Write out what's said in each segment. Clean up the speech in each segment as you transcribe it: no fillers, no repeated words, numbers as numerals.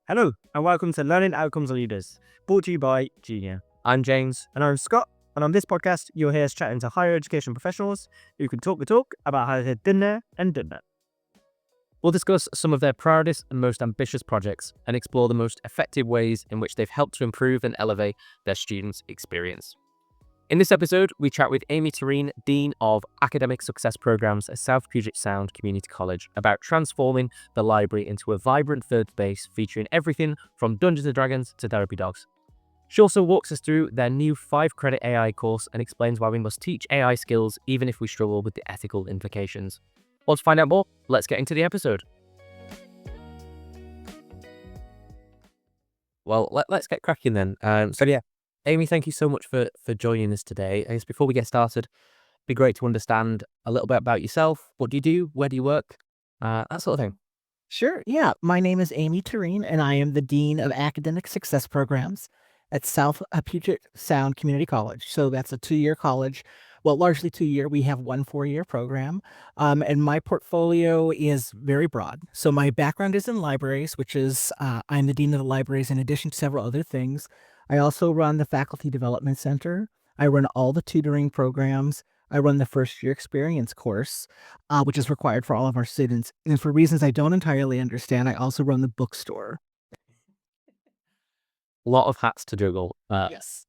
Hello, and welcome to Learning Outcomes Leaders, brought to you by Junior. I'm James, and I'm Scott, and on this podcast, you'll hear us chatting to higher education professionals who can talk the talk about how they've been there and done that. We'll discuss some of their proudest and most ambitious projects and explore the most effective ways in which they've helped to improve and elevate their students' experience. In this episode, we chat with Amy Tureen, Dean of Academic Success Programs at South Puget Sound Community College, about transforming the library into a vibrant third space featuring everything from Dungeons & Dragons to therapy dogs. She also walks us through their new 5-credit AI course and explains why we must teach AI skills even if we struggle with the ethical implications. Want to find out more? Let's get into the episode. Well, let's get cracking then. Amy, thank you so much for joining us today. I guess before we get started, it'd be great to understand a little bit about yourself. What do you do? Where do you work? That sort of thing. Sure. Yeah. My name is Amy Tureen, and I am the Dean of Academic Success Programs at South Puget Sound Community College. So that's a 2-year college. Well, largely 2-year. We have one 4-year program. And my portfolio is very broad. So my background is in libraries, which is I'm the Dean of the libraries in addition to several other things. I also run the Faculty Development Center. I run all the tutoring programs. I run the first year experience course, which is required for all of our students. And for reasons I don't entirely understand, I also run the bookstore. A lot of hats to juggle. Yes.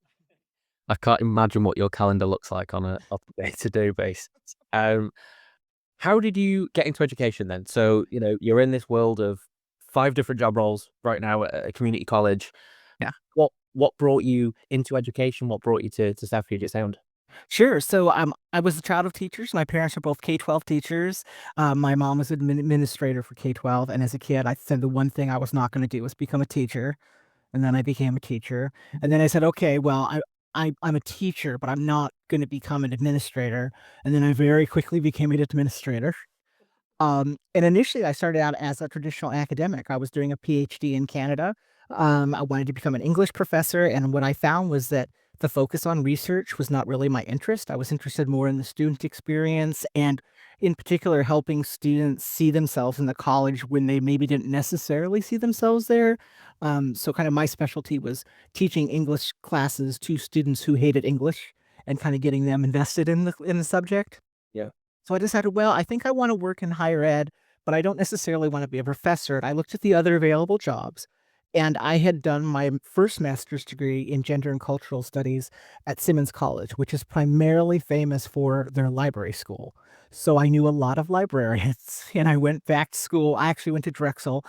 I can't imagine what your calendar looks like on a day-to-day basis. How did you get into education then? So, you're in this world of 5 different job roles right now at a community college. Yeah. What brought you into education? What brought you to South Puget Sound? Sure. So I was a child of teachers. My parents are both K-12 teachers. My mom was an administrator for K-12. And as a kid, I said the one thing I was not going to do was become a teacher. And then I became a teacher. And then I said, okay, well, I'm a teacher, but I'm not going to become an administrator. And then I very quickly became an administrator. And initially, I started out as a traditional academic. I was doing a PhD in Canada. I wanted to become an English professor, and what I found was that the focus on research was not really my interest. I was interested more in the student experience and, in particular, helping students see themselves in the college when they maybe didn't necessarily see themselves there. So, kind of my specialty was teaching English classes to students who hated English and kind of getting them invested in the subject. Yeah. So I decided, well, I think I want to work in higher ed, but I don't necessarily want to be a professor. And I looked at the other available jobs, and I had done my first master's degree in gender and cultural studies at Simmons College, which is primarily famous for their library school. So I knew a lot of librarians, and I went back to school. I actually went to Drexel,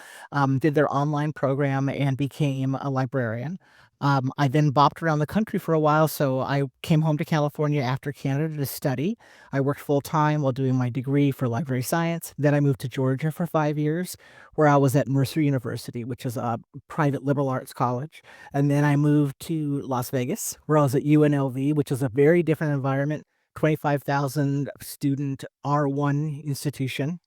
did their online program, and became a librarian. I then bopped around the country for a while, so I came home to California after Canada to study. I worked full time while doing my degree for library science. Then I moved to Georgia for 5 years, where I was at Mercer University, which is a private liberal arts college. And then I moved to Las Vegas, where I was at UNLV, which is a very different environment, 25,000 student R1 institution.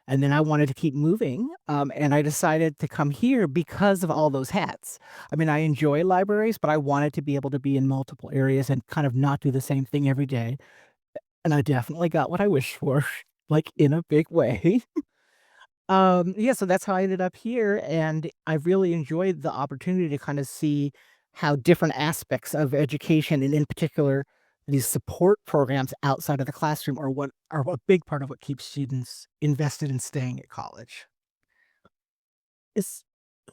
And then I wanted to keep moving, and I decided to come here because of all those hats. I mean, I enjoy libraries, but I wanted to be able to be in multiple areas and kind of not do the same thing every day. And I definitely got what I wished for, like, in a big way. Yeah, so that's how I ended up here, and I really enjoyed the opportunity to kind of see how different aspects of education, and in particular, these support programs outside of the classroom are a big part of what keeps students invested in staying at college. It's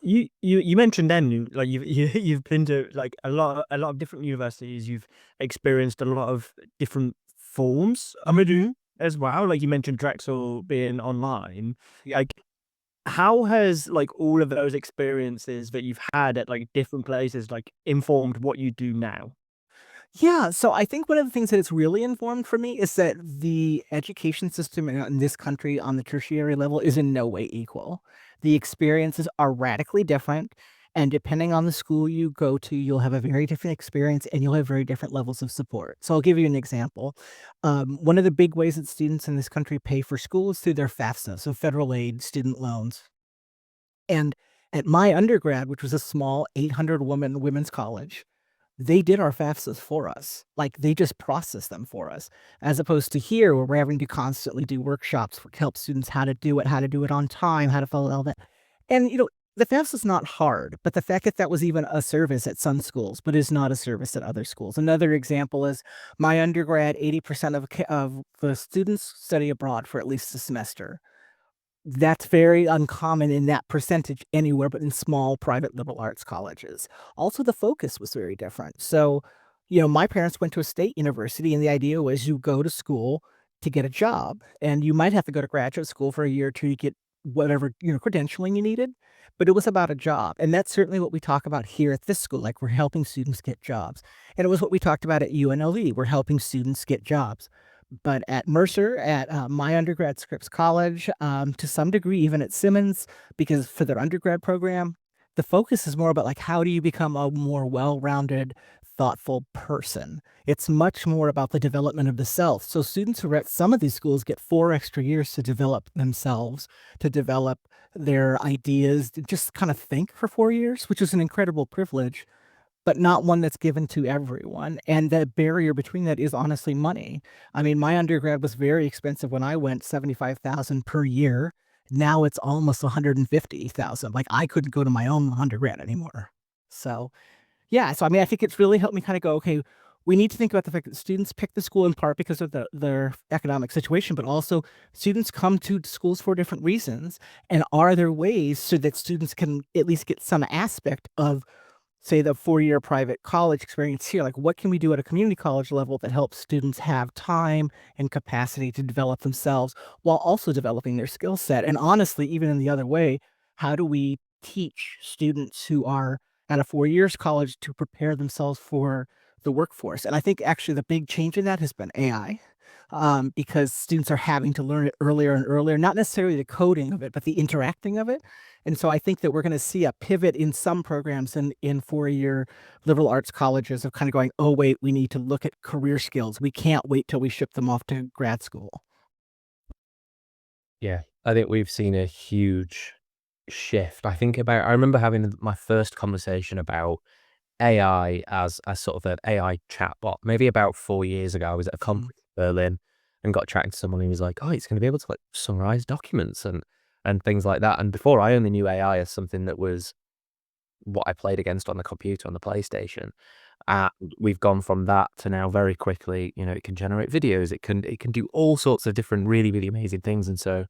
you mentioned then like you've been to like a lot of different universities. You've experienced a lot of different forms of Mhm. as well. Like you mentioned Drexel being online. Like how has like all of those experiences that you've had at like different places like informed what you do now? Yeah, so I think one of the things that it's really informed for me is that the education system in this country on the tertiary level is in no way equal. The experiences are radically different, and depending on the school you go to, you'll have a very different experience and you'll have very different levels of support. So I'll give you an example. One of the big ways that students in this country pay for school is through their FAFSA, so federal aid student loans. And at my undergrad, which was a small 800 women's college, they did our FAFSAs for us. Like, they just processed them for us, as opposed to here, where we're having to constantly do workshops for help students how to do it on time, how to follow all that. And, the FAFSA is not hard, but the fact that that was even a service at some schools, but is not a service at other schools. Another example is my undergrad, 80% of the students study abroad for at least a semester. That's very uncommon in that percentage anywhere but in small private liberal arts colleges. Also, the focus was very different. So, my parents went to a state university, and the idea was you go to school to get a job, and you might have to go to graduate school for a year or two to get whatever, credentialing you needed, but it was about a job. And that's certainly what we talk about here at this school. Like, we're helping students get jobs. And it was what we talked about at UNLV. We're helping students get jobs. But at Mercer, at my undergrad, Scripps College, to some degree, even at Simmons, because for their undergrad program, the focus is more about like how do you become a more well-rounded, thoughtful person. It's much more about the development of the self. So students who are at some of these schools get 4 extra years to develop themselves, to develop their ideas, to just kind of think for 4 years, which is an incredible privilege, but not one that's given to everyone, and the barrier between that is honestly money. I mean, my undergrad was very expensive when I went, 75,000 per year. Now it's almost 150,000. Like, I couldn't go to my own undergrad anymore. So, yeah, so, I mean, I think it's really helped me kinda go, "Okay, we need to think about the fact that students pick the school in part because of their economic situation, but also students come to schools for different reasons, and are there ways so that students can at least get some aspect of say, the 4-year private college experience here, like, what can we do at a community college level that helps students have time and capacity to develop themselves while also developing their skill set? And honestly, even in the other way, how do we teach students who are at a 4 years college to prepare themselves for the workforce? And I think actually the big change in that has been AI, because students are having to learn it earlier and earlier, not necessarily the coding of it, but the interacting of it. And so I think that we're going to see a pivot in some programs in 4-year liberal arts colleges of kind of going, oh, wait, we need to look at career skills. We can't wait till we ship them off to grad school. Yeah, I think we've seen a huge shift. I remember having my first conversation about AI as sort of an AI chatbot, maybe about 4 years ago. I was at a Mhm. conference in Berlin and got chatting to someone who was like, "Oh, it's gonna be able to, like, summarize documents and things like that." And before, I only knew AI as something that was what I played against on the computer, on the PlayStation. And we've gone from that to now very quickly, it can generate videos, it can do all sorts of different really, really amazing things. And so,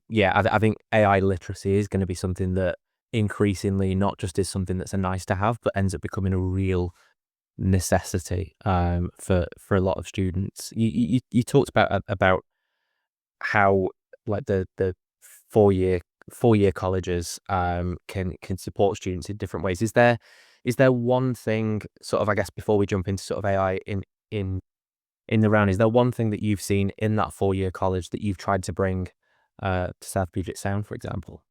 yeah, I think AI literacy is gonna be something that increasingly not just is something that's a nice to have, but ends up becoming a real necessity, for a lot of students. You talked about how, like, the 4-year 4-year colleges, can support students in different ways. Is there one thing, sort of, I guess, before we jump into sort of AI in in the round, is there one thing that you've seen in that 4-year college that you've tried to bring, to South Puget Sound, for example?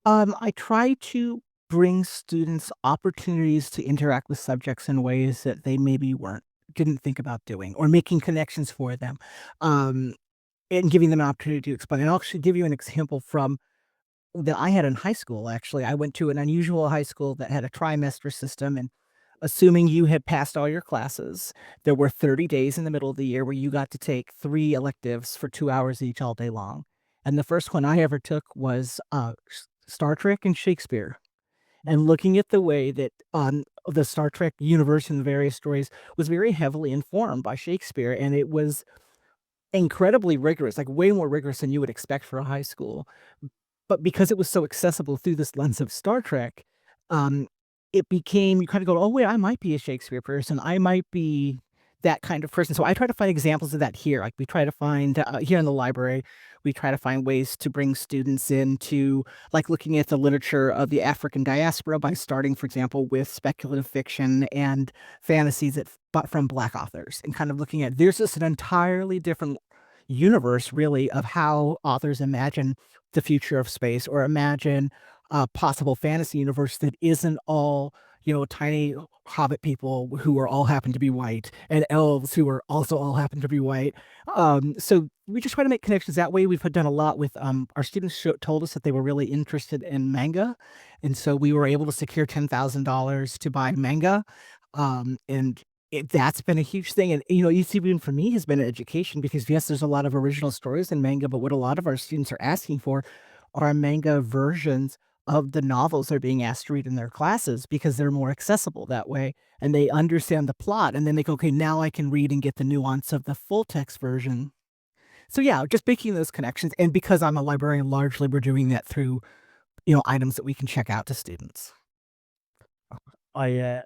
I try to bring students opportunities to interact with subjects in ways that they maybe didn't think about doing or making connections for them, um, and giving them an opportunity to explain. And I'll actually give you an example from that I had in high school, actually. I went to an unusual high school that had a trimester system, and assuming you had passed all your classes, there were 30 days in the middle of the year where you got to take 3 electives for 2 hours each all day long. And the first one I ever took was, Star Trek and Shakespeare. And looking at the way that, the Star Trek universe and the various stories was very heavily informed by Shakespeare, and it was incredibly rigorous, like, way more rigorous than you would expect for a high school. But because it was so accessible through this lens of Star Trek, um, it became you kinda go, "Oh, wait, I might be a Shakespeare person. I might be that kind of person." So I try to find examples of that here. Like, we try to find, here in the library, we try to find ways to bring students into, like, looking at the literature of the African diaspora by starting, for example, with speculative fiction and fantasies but from Black authors, and kind of looking at there's just an entirely different universe, really, of how authors imagine the future of space or imagine a possible fantasy universe that isn't all, tiny hobbit people who are all happen to be white and elves who are also all happen to be white. So we just try to make connections that way. We've done a lot with our students told us that they were really interested in manga. And so we were able to secure $10,000 to buy manga. And that's been a huge thing. And, it's even for me has been an education because yes, there's a lot of original stories in manga, but what a lot of our students are asking for are manga versions of the novels they're being asked to read in their classes because they're more accessible that way, and they understand the plot, and then they go, "Okay, now I can read and get the nuance of the full text version." So, yeah, just making those connections, and because I'm a librarian, largely we're doing that through, items that we can check out to students. I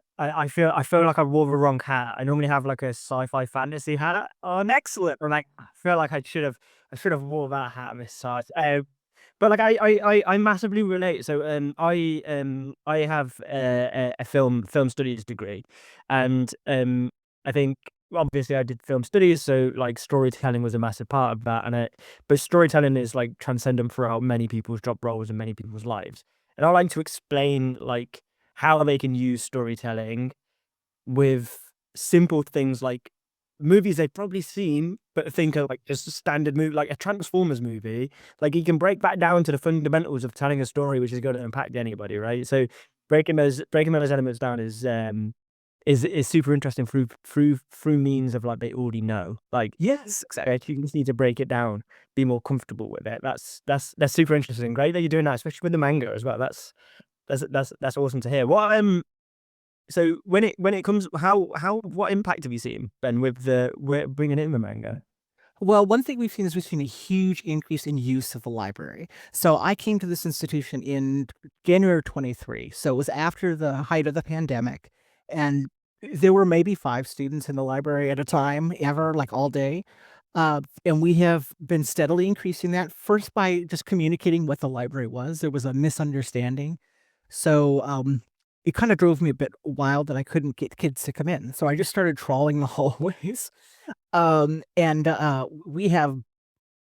feel like I wore the wrong hat. I normally have like a sci-fi fantasy hat on. Excellent. I'm like, I feel like I should have wore that hat this time. But like I massively relate. So I have a film studies degree, and I think obviously I did film studies, so like storytelling was a massive part of that, but storytelling is like transcendent throughout many people's job roles and many people's lives. And I like to explain like how they can use storytelling with simple things like movies they've probably seen, but think of like just a standard movie, like a Transformers movie. Like you can break that down to the fundamentals of telling a story, which is going to impact anybody, right? So breaking those elements down is super interesting through means of like they already know. Like yes, exactly. You just need to break it down, be more comfortable with it. That's super interesting. Great that you're doing that, especially with the manga as well. That's awesome to hear. So when it comes, what impact have you seen, Ben, with bringing in the manga? Well, one thing we've seen a huge increase in use of the library. So I came to this institution in January 23. So it was after the height of the pandemic. And there were maybe 5 students in the library at a time, ever, like all day. And we have been steadily increasing that, first by just communicating what the library was. There was a misunderstanding. So it kind of drove me a bit wild that I couldn't get kids to come in. So I just started trawling the hallways. We have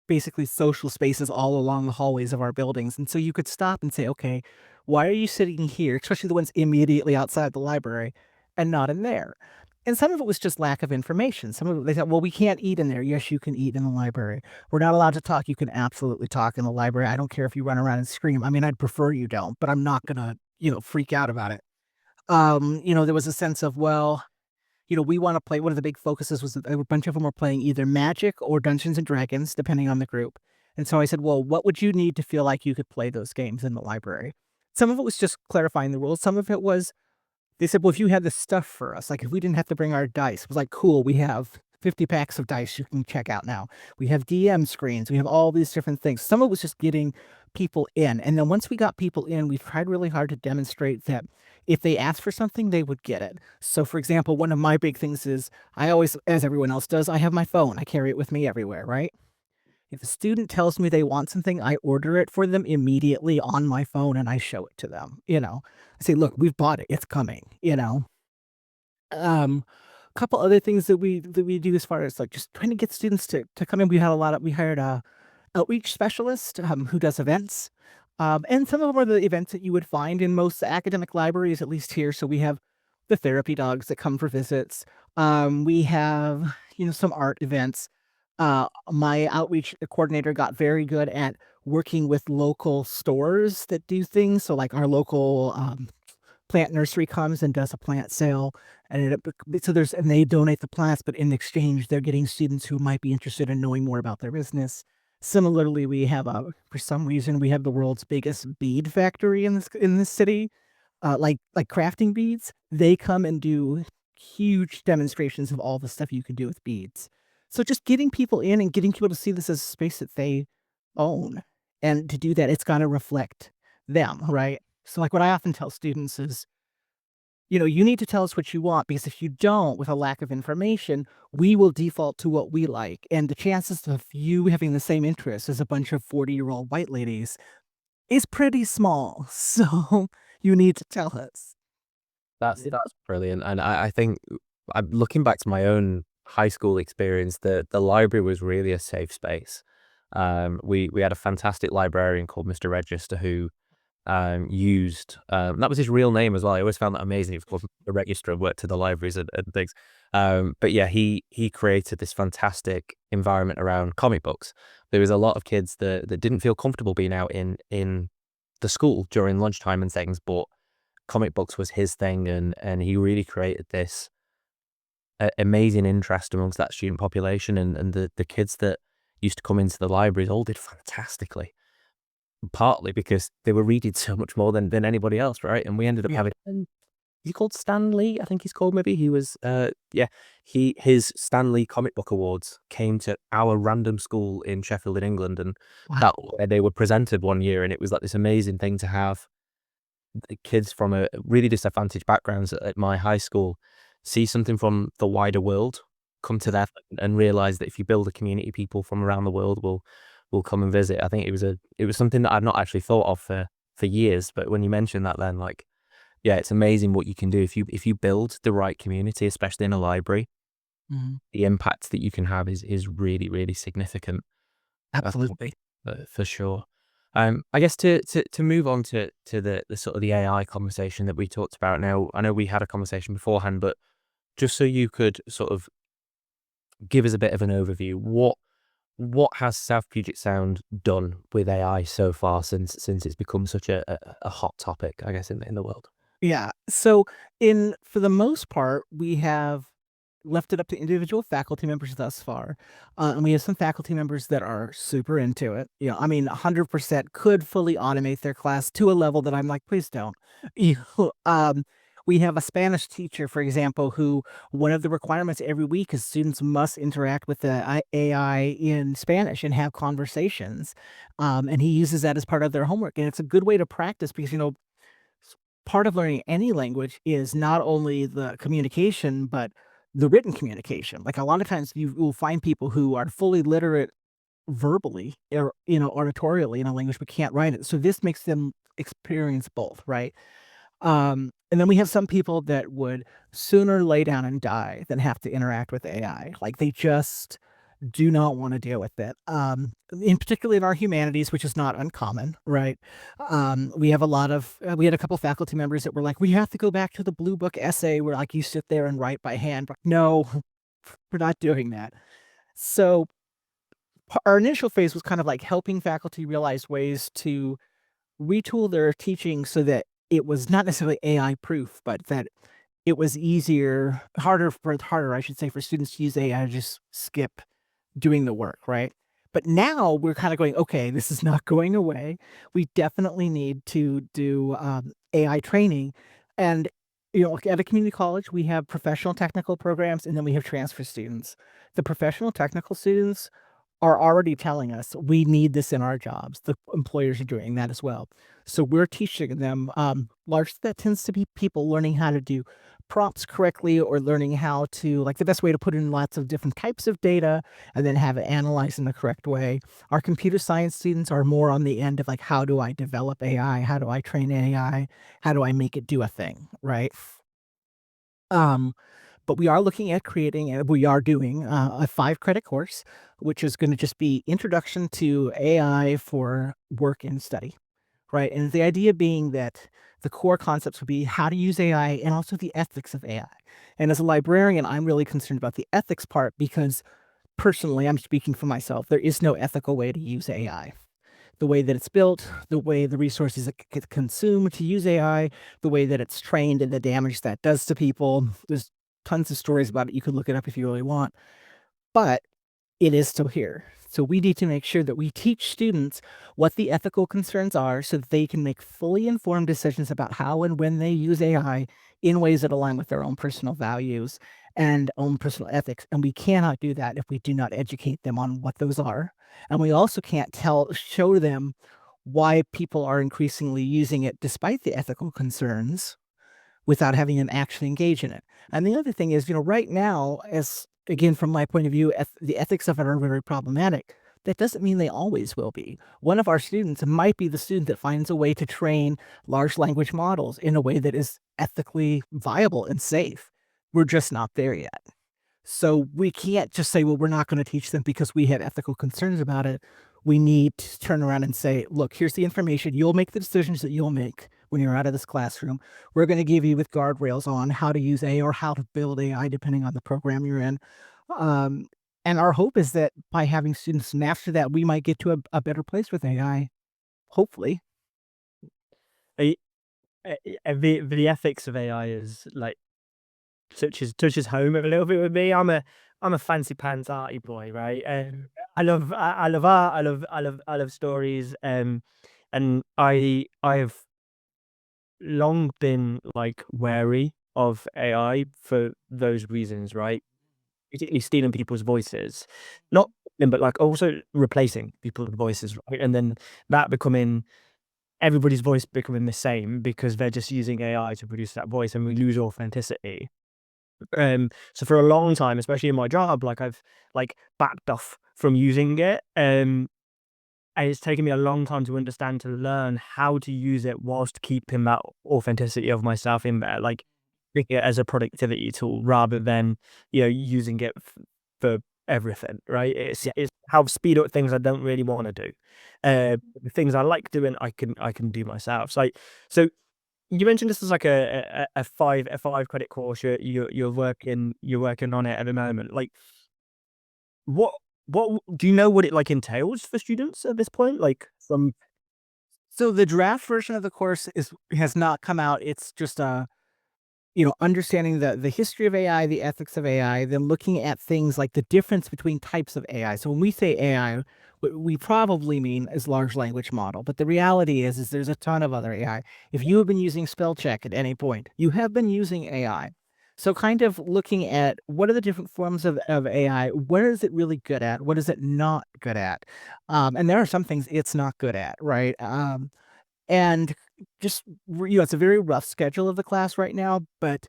basically social spaces all along the hallways of our buildings. And so you could stop and say, okay, why are you sitting here, especially the ones immediately outside the library and not in there? And some of it was just lack of information. Some of it, they said, well, we can't eat in there. Yes, you can eat in the library. We're not allowed to talk. You can absolutely talk in the library. I don't care if you run around and scream. I mean, I'd prefer you don't, but I'm not going to, freak out about it. There was a sense of, well, we wanna play one of the big focuses was that a bunch of them were playing either Magic or Dungeons& and Dragons, depending on the group, and so I said, "Well, what would you need to feel like you could play those games in the library?" Some of it was just clarifying the rules, some of it was they said, "Well, if you had the stuff for us, like, if we didn't have to bring our dice," it was like, "Cool, we have 50 packs of dice you can check out now. We have DM screens, we have all these different things." Some of it was just getting people in, and then once we got people in, we tried really hard to demonstrate that if they asked for something, they would get it. So, for example, one of my big things is I always, as everyone else does, I have my phone. I carry it with me everywhere, right? If a student tells me they want something, I order it for them immediately on my phone and I show it to them. I say, "Look, we've bought it. It's coming." Couple other things that we do as far as, like, just trying to get students to come in. We hired a outreach specialist, who does events, and some of them are the events that you would find in most academic libraries, at least here. So we have the therapy dogs that come for visits. We have, some art events. My outreach coordinator got very good at working with local stores that do things. So like our local plant nursery comes and does a plant sale, and they donate the plants, but in exchange, they're getting students who might be interested in knowing more about their business. Similarly, for some reason, we have the world's biggest bead factory in this city, like crafting beads. They come and do huge demonstrations of all the stuff you can do with beads. So just getting people in and getting people to see this as a space that they own, and to do that, it's gotta reflect them, right? So, like, what I often tell students is, you need to tell us what you want, because if you don't, with a lack of information, we will default to what we like. And the chances of you having the same interests as a bunch of 40-year-old white ladies is pretty small. So you need to tell us. That's brilliant, and I think I'm looking back to my own high school experience. The library was really a safe space. We had a fantastic librarian called Mr. Register who used that was his real name as well. I always found that amazing. Of course, the registrar worked at the libraries and things. But yeah, he created this fantastic environment around comic books. There was a lot of kids that didn't feel comfortable being out in the school during lunchtime and things, but comic books was his thing, and he really created this amazing interest amongst that student population, and the kids that used to come into the libraries all did fantastically. partly because they were reading so much more than anybody else, right? And we ended up Yeah. having, is he called Stan Lee? I think he's called, maybe. He was, his Stan Lee Comic Book Awards came to our random school in Sheffield in England, and that where they were presented one year, and it was like this amazing thing to have the kids from a really disadvantaged backgrounds at my high school see something from the wider world come to that and realize that if you build a community, people from around the world will come and visit. I think it was something that I'd not actually thought of for years, but when you mention that, then like, yeah, it's amazing what you can do if you build the right community, especially in a library. Mhm. The impact that you can have is really, really significant. Absolutely. For sure. I guess to move on to the sort of the AI conversation that we talked about now. I know we had a conversation beforehand, but just so you could sort of give us a bit of an overview, what has South Puget Sound done with AI so far since it's become such a hot topic, I guess, in the world? Yeah. So for the most part, we have left it up to individual faculty members thus far. And we have some faculty members that are super into it. I mean, 100% could fully automate their class to a level that I'm like, please don't. You we have a Spanish teacher, for example, who one of the requirements every week is students must interact with the AI in Spanish and have conversations. And he uses that as part of their homework. And it's a good way to practice because, part of learning any language is not only the communication, but the written communication. Like a lot of times you will find people who are fully literate verbally or, auditorially in a language, but can't write it. So this makes them experience both, right? And then we have some people that would sooner lay down and die than have to interact with AI. Like they just do not want to deal with it. In particularly in our humanities, which is not uncommon, right? We have a lot of we had a couple faculty members that were like, "We have to go back to the blue book essay where like you sit there and write by hand." But no, we're not doing that. So our initial phase was kind of like helping faculty realize ways to retool their teaching so that it was not necessarily AI proof, but that it was harder, I should say, for students to use AI to just skip doing the work, right? But now we're kind of going, okay, this is not going away. We definitely need to do AI training. And, like at a community college, we have professional technical programs and then we have transfer students. The professional technical students are already telling us we need this in our jobs. The employers are doing that as well. So we're teaching them, largely that tends to be people learning how to do prompts correctly or learning how to, like the best way to put in lots of different types of data and then have it analyzed in the correct way. Our computer science students are more on the end of like, how do I develop AI? How do I train AI? How do I make it do a thing? Right. Um, but we are looking at creating, and we are doing a 5 credit course, which is going to just be introduction to AI for work and study. Right. And the idea being that the core concepts would be how to use AI and also the ethics of AI. And as a librarian, I'm really concerned about the ethics part because personally, I'm speaking for myself. There is no ethical way to use AI. The way that it's built, the way the resources it get consumed to use AI, the way that it's trained and the damage that does to people. There's tons of stories about it. You could look it up if you really want. But it is still here. So we need to make sure that we teach students what the ethical concerns are so that they can make fully informed decisions about how and when they use AI in ways that align with their own personal values and own personal ethics. And we cannot do that if we do not educate them on what those are. And we also can't show them why people are increasingly using it despite the ethical concerns without having them actually engage in it. And the other thing is, right now, as again, from my point of view, the ethics of it are very problematic. That doesn't mean they always will be. One of our students might be the student that finds a way to train large language models in a way that is ethically viable and safe. We're just not there yet. So we can't just say, well, we're not going to teach them because we have ethical concerns about it. We need to turn around and say, look, here's the information. You'll make the decisions that you'll make when you're out of this classroom. We're going to give you with guardrails on how to use AI or how to build AI, depending on the program you're in. Um, and our hope is that by having students master that, we might get to a better place with AI. Hopefully. I- the ethics of AI is like touches home a little bit with me. I'm a fancy pants arty boy, right? And I love art. I love stories. And I've long been like wary of AI for those reasons, right? Particularly stealing people's voices, not but like also replacing people's voices, right? And then that becoming everybody's voice becoming the same because they're just using AI to produce that voice, and we lose authenticity. So for a long time, especially in my job, like I've like backed off from using it. And it's taken me a long time to understand, to learn how to use it whilst keeping that authenticity of myself in there, like treating it as a productivity tool rather than, using it for everything, right? It's how speed up things I don't really want to do. The things I like doing, I can do myself. So you mentioned this is like a five credit course. You're working on it at the moment. Like what what do you know what it like entails for students at this point? Like from So the draft version of the course has not come out. It's just understanding the history of AI, the ethics of AI, then looking at things like the difference between types of AI. So when we say AI, what we probably mean is large language model, but the reality is there's a ton of other AI. If you have been using spell check at any point, you have been using AI. So kind of looking at what are the different forms of AI, what is it really good at? What is it not good at? And there are some things it's not good at, right? And just it's a very rough schedule of the class right now, but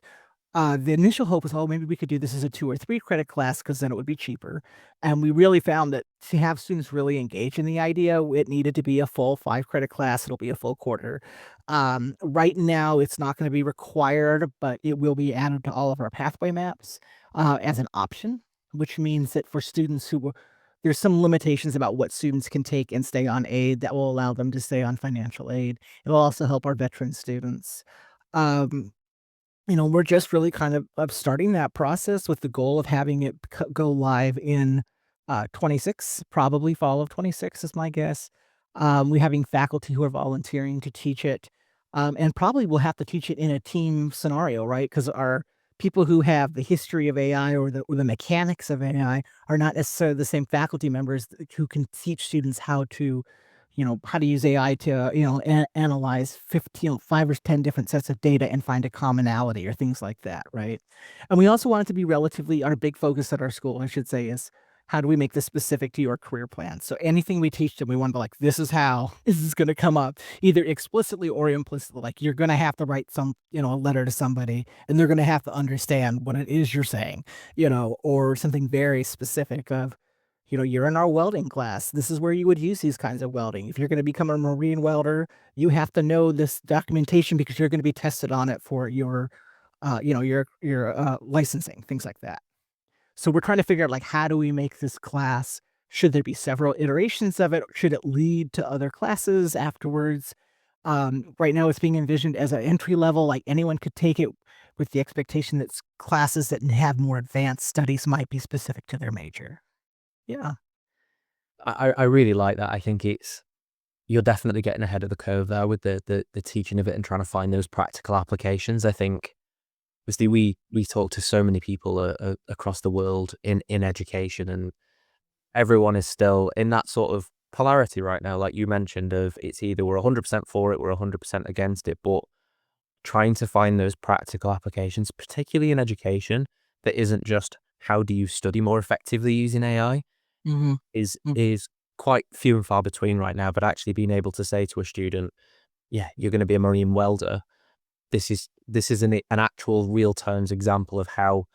the initial hope was, oh, maybe we could do this as a 2 or 3 credit class because then it would be cheaper. And we really found that to have students really engage in the idea, it needed to be a full 5 credit class. It'll be a full quarter. Right now, it's not going to be required, but it will be added to all of our pathway maps as an option, which means that for students there's some limitations about what students can take and stay on aid that will allow them to stay on financial aid. It'll also help our veteran students. Um, we're just really kind of starting that process with the goal of having it go live in 26, probably fall of 26 is my guess. We having faculty who are volunteering to teach it, and probably we'll have to teach it in a team scenario, right? Because our people who have the history of AI or the mechanics of AI are not necessarily the same faculty members who can teach students how to use AI to, analyze 15, 5 or 10 different sets of data and find a commonality or things like that, right? And we also want it to be relatively our big focus at our school, I should say, is how do we make this specific to your career plan? So anything we teach them, we want to like, this is how this is going to come up, either explicitly or implicitly. Like you're going to have to write a letter to somebody and they're going to have to understand what it is you're saying, or something very specific of, you're in our welding class. This is where you would use these kinds of welding. If you're going to become a marine welder, you have to know this documentation because you're going to be tested on it for your licensing, things like that. So we're trying to figure out like how do we make this class? Should there be several iterations of it? Should it lead to other classes afterwards? Right now, it's being envisioned as an entry level, like anyone could take it, with the expectation that classes that have more advanced studies might be specific to their major. Yeah. I really like that. I think you're definitely getting ahead of the curve there with the teaching of it and trying to find those practical applications. I think obviously we talk to so many people across the world in education, and everyone is still in that sort of polarity right now, like you mentioned, of it's either we're 100% for it, we're 100% against it, but trying to find those practical applications, particularly in education, that isn't just how do you study more effectively using AI, Mhm. is quite few and far between right now. But actually being able to say to a student, yeah, you're going to be a marine welder. This is an actual real terms example of how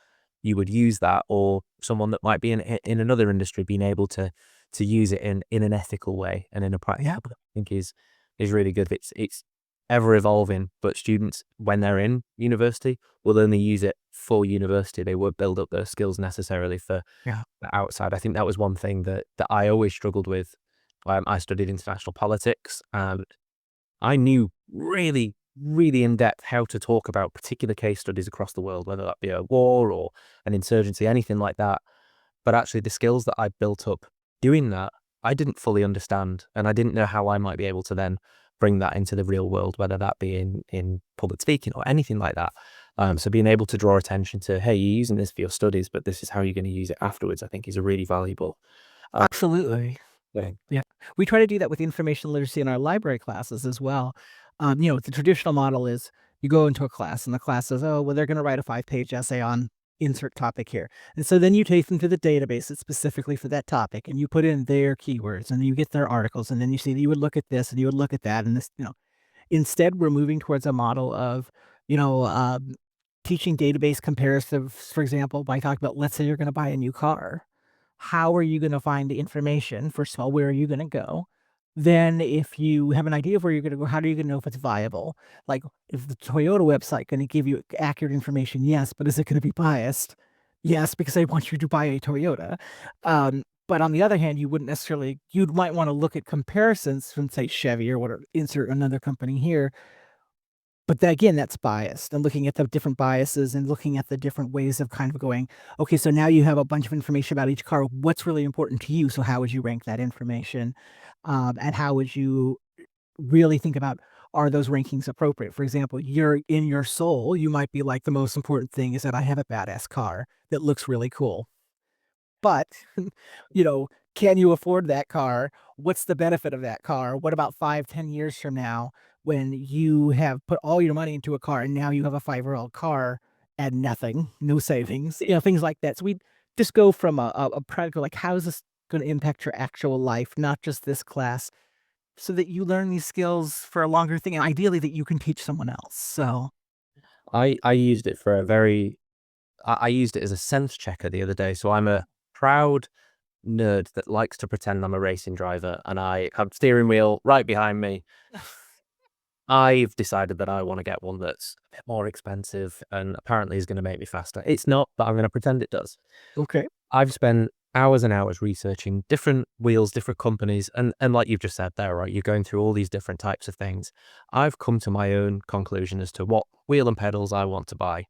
you would use that, or someone that might be in another industry being able to use it in an ethical way and in a practical way, I think is really good. It's ever evolving, but students, when they're in university, will only use it for university. They won't build up the skills necessarily for Yeah. the outside. I think that was one thing that I always struggled with. I studied international politics, and I knew really, really in depth how to talk about particular case studies across the world, whether that be a war or an insurgency, anything like that. But actually, the skills that I built up doing that, I didn't fully understand, and I didn't know how I might be able to then bring that into the real world, whether that be in public speaking or anything like that. So being able to draw attention to, hey, you're using this for your studies, but this is how you're going to use it afterwards, I think is a really valuable. Absolutely. Right. Yeah. We try to do that with information literacy in our library classes as well. The traditional model is you go into a class and the class says, oh, well, they're going to write a 5-page essay on insert topic here. And so then you take them to the database that's specifically for that topic and you put in their keywords and you get their articles. And then you see that you would look at this and you would look at that. And instead we're moving towards a model of, you know, um, teaching database comparisons, for example, by talking about, let's say you're going to buy a new car. How are you gonna find the information? First of all, where are you gonna go? Then if you have an idea of where you're gonna go, how are you gonna know if it's viable? Like, is the Toyota website gonna give you accurate information? Yes, but is it gonna be biased? Yes, because they want you to buy a Toyota. But on the other hand, you might wanna look at comparisons from, say, Chevy or whatever, insert another company here, but again, that's biased and looking at the different biases and looking at the different ways of kind of going, okay, so now you have a bunch of information about each car. What's really important to you? So how would you rank that information? And how would you really think about, are those rankings appropriate? For example, you're in your soul, you might be like, the most important thing is that I have a badass car that looks really cool. But, you know, can you afford that car? What's the benefit of that car? What about 5, 10 years from now when you have put all your money into a car and now you have a 5-year-old car and nothing, no savings, things like that. So we just go from a practical, like, how is this going to impact your actual life, not just this class, so that you learn these skills for a longer thing and ideally that you can teach someone else. So, I used it for a very I used it as a sense checker the other day. So I'm a proud nerd that likes to pretend I'm a racing driver, and I have steering wheel right behind me. I've decided that I want to get one that's a bit more expensive and apparently is going to make me faster. It's not, but I'm going to pretend it does. okay. I've spent hours and hours researching different wheels, different companies, and like you've just said there, right? You're going through all these different types of things. I've come to my own conclusion as to what wheel and pedals I want to buy.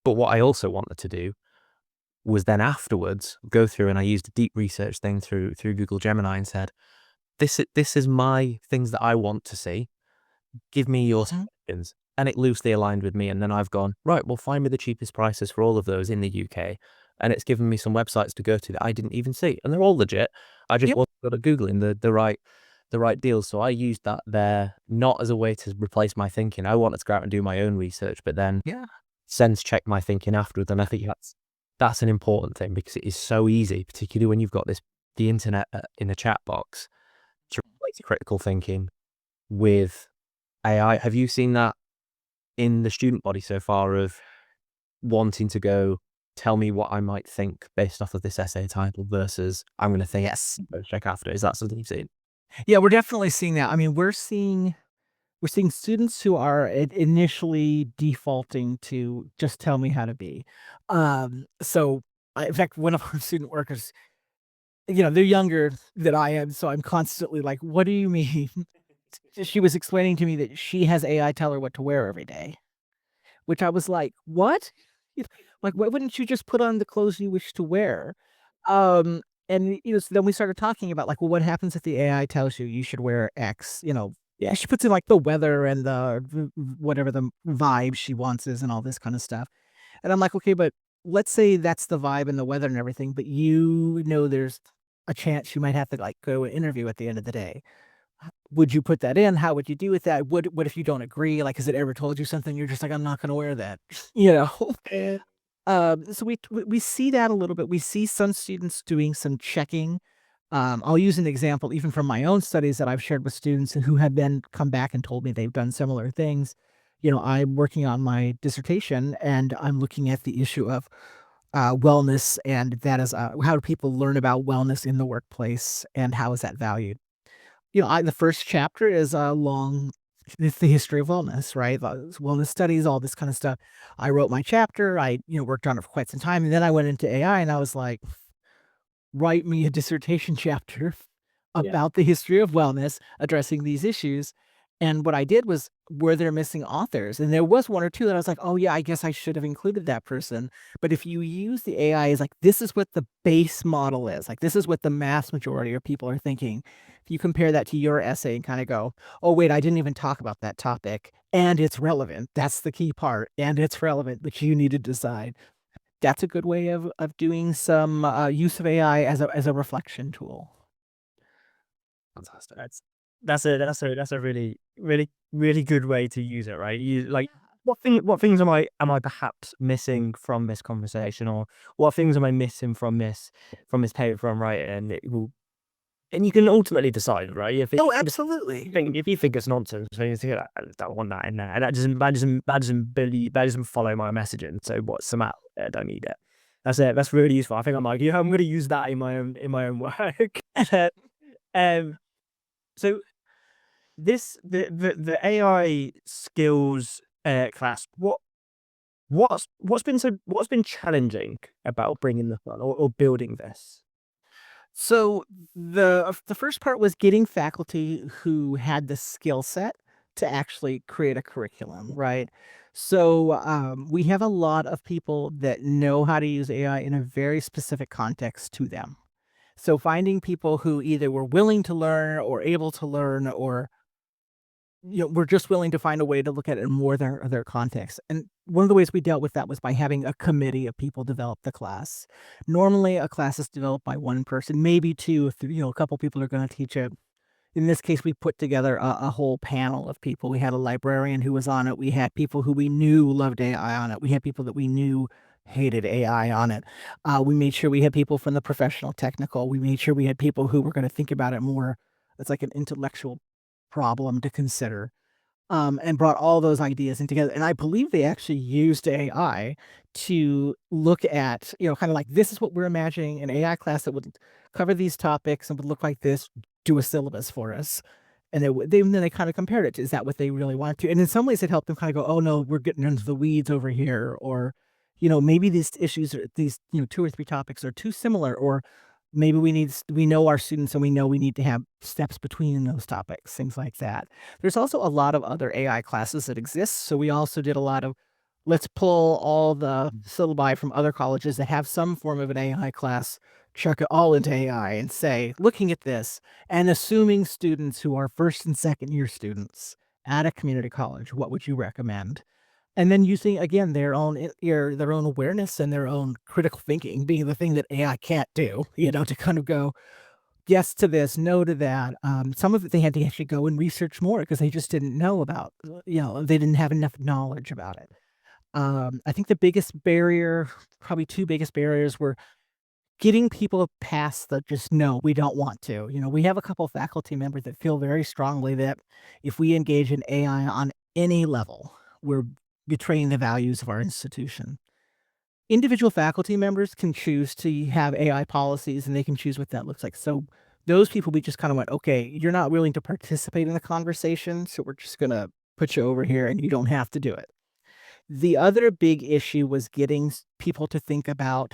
But what I also wanted to do was then afterwards go through, and I used a deep research thing through Google Gemini and said, this is my things that I want to see. Give me your Mhm. suggestions. And it loosely aligned with me. And then I've gone, right, well, find me the cheapest prices for all of those in the UK. And it's given me some websites to go to that I didn't even see. And they're all legit. I just Yep. wasn't good at Googling the right deals. So I used that there not as a way to replace my thinking. I wanted to go out and do my own research, but then Yeah. sense check my thinking afterwards. And I think that's an important thing because it is so easy, particularly when you've got the internet in the chat box, to replace critical thinking with AI. Have you seen that in the student body so far of wanting to go, tell me what I might think based off of this essay title versus I'm going to think, Yes. go check after? Is that something you've seen? Yeah, we're definitely seeing that. I mean, we're seeing students who are initially defaulting to just tell me how to be. In fact, one of our student workers, they're younger than I am, so I'm constantly like, "What do you mean?" She was explaining to me that she has AI tell her what to wear every day, which I was like, "What?" You know, like, why wouldn't you just put on the clothes you wish to wear? So then we started talking about, like, well, what happens if the AI tells you you should wear X? Yeah, she puts in like the weather and whatever the vibe she wants is and all this kind of stuff. And I'm like, okay, but let's say that's the vibe and the weather and everything, but there's a chance you might have to like go and interview at the end of the day. Would you put that in? How would you do with that? What if you don't agree? Like, has it ever told you something? You're just like, I'm not going to wear that. you know. So we see that a little bit. We see some students doing some checking. I'll use an example even from my own studies that I've shared with students who have then come back and told me they've done similar things. I'm working on my dissertation and I'm looking at the issue of wellness, and that is how do people learn about wellness in the workplace and how is that valued? The first chapter is a long it's the history of wellness, right? Wellness studies, all this kind of stuff. I wrote my chapter. I, worked on it for quite some time. And then I went into AI and I was like, write me a dissertation chapter Yeah. about the history of wellness addressing these issues. And what I did was, were there missing authors? And there was one or two that I was like, oh, yeah, I guess I should have included that person. But if you use the AI as like, this is what the base model is, like, this is what the mass majority of people are thinking. If you compare that to your essay and kind of go, oh, wait, I didn't even talk about that topic and it's relevant. That's the key part. And it's relevant, but you need to decide. That's a good way of doing some use of AI as a reflection tool. Fantastic. That's a really good way to use it, right? You like what things am I perhaps missing from this conversation, or what things am I missing from this paper I'm writing? And it will, and you can ultimately decide, right? Oh, absolutely. If you think it's nonsense, then you think, I don't want that in there, and that doesn't follow my messaging. So what's the matter? I don't need it. That's it. That's really useful. I think I'm like, I'm going to use that in my own work. um, so the AI skills class. What's been challenging about bringing this on, or building this? So the first part was getting faculty who had the skill set to actually create a curriculum, right? So we have a lot of people that know how to use AI in a very specific context to them. So finding people who either were willing to learn or able to learn, or we're just willing to find a way to look at it in more their context. And one of the ways we dealt with that was by having a committee of people develop the class. Normally, a class is developed by one person, maybe two, if a couple people are going to teach it. In this case, we put together a whole panel of people. We had a librarian who was on it. We had people who we knew loved AI on it. We had people that we knew hated AI on it. We made sure we had people from the professional technical. We made sure we had people who were going to think about it more. It's like an intellectual problem to consider, and brought all those ideas in together. And I believe they actually used AI to look at, kind of like, this is what we're imagining an AI class that would cover these topics and would look like this, do a syllabus for us. And then they kind of compared it to, is that what they really wanted to? And in some ways, it helped them kind of go, oh no, we're getting into the weeds over here. Or, maybe these issues, are these, 2 or 3 topics are too similar, or maybe we know our students and we know we need to have steps between those topics, things like that. There's also a lot of other AI classes that exist. So we also did a lot of, let's pull all the syllabi from other colleges that have some form of an AI class, chuck it all into AI and say, looking at this and assuming students who are first and second year students at a community college, what would you recommend? And then using, again, their own awareness and their own critical thinking being the thing that AI can't do, to kind of go, yes to this, no to that. Some of it they had to actually go and research more because they just didn't know about, they didn't have enough knowledge about it. I think the biggest barrier, probably 2 biggest barriers, were getting people past the just, no, we don't want to. We have a couple of faculty members that feel very strongly that if we engage in AI on any level, we're betraying the values of our institution. Individual faculty members can choose to have AI policies, and they can choose what that looks like. So those people, we just kind of went, okay, you're not willing to participate in the conversation, so we're just going to put you over here and you don't have to do it. The other big issue was getting people to think about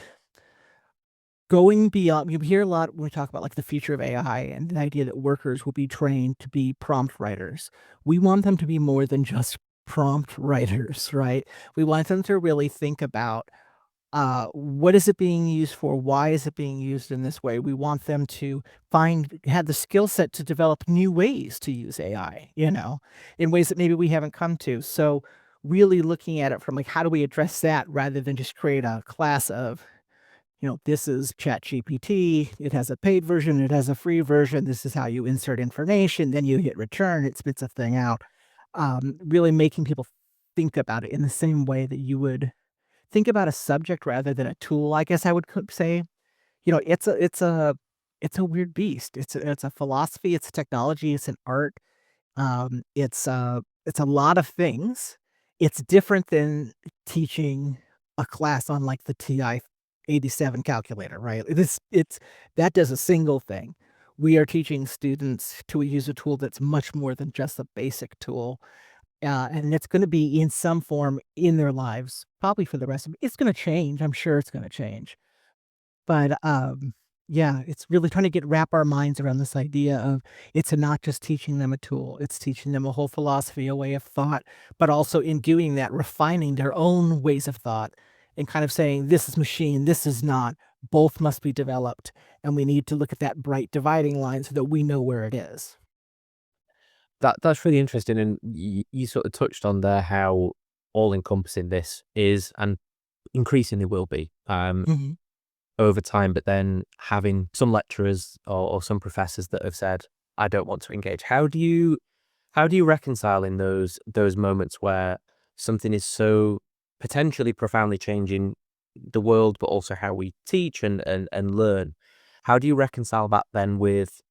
going beyond. You hear a lot when we talk about like the future of AI and the idea that workers will be trained to be prompt writers. We want them to be more than just prompt writers, right? We want them to really think about, what is it being used for? Why is it being used in this way? We want them to have the skill set to develop new ways to use AI, in ways that maybe we haven't come to. So really looking at it from like, how do we address that rather than just create a class of, this is ChatGPT. It has a paid version. It has a free version. This is how you insert information. Then you hit return. It spits a thing out. Really making people think about it in the same way that you would think about a subject rather than a tool, I guess I would say. It's a weird beast. It's a philosophy. It's a technology. It's an art. It's a lot of things. It's different than teaching a class on like the TI 87 calculator, right? That does a single thing. We are teaching students to use a tool that's much more than just a basic tool. And it's going to be in some form in their lives, probably for the rest of it. It's going to change. I'm sure it's going to change. But yeah, it's really trying to wrap our minds around this idea of, it's not just teaching them a tool, it's teaching them a whole philosophy, a way of thought, but also in doing that, refining their own ways of thought and kind of saying, this is machine, this is not, both must be developed. And we need to look at that bright dividing line so that we know where it is. That's really interesting, and you sort of touched on there how all-encompassing this is and increasingly will be over time, but then having some lecturers or some professors that have said, I don't want to engage. How do you reconcile in those moments where something is so potentially profoundly changing the world, but also how we teach and learn? How do you reconcile that then with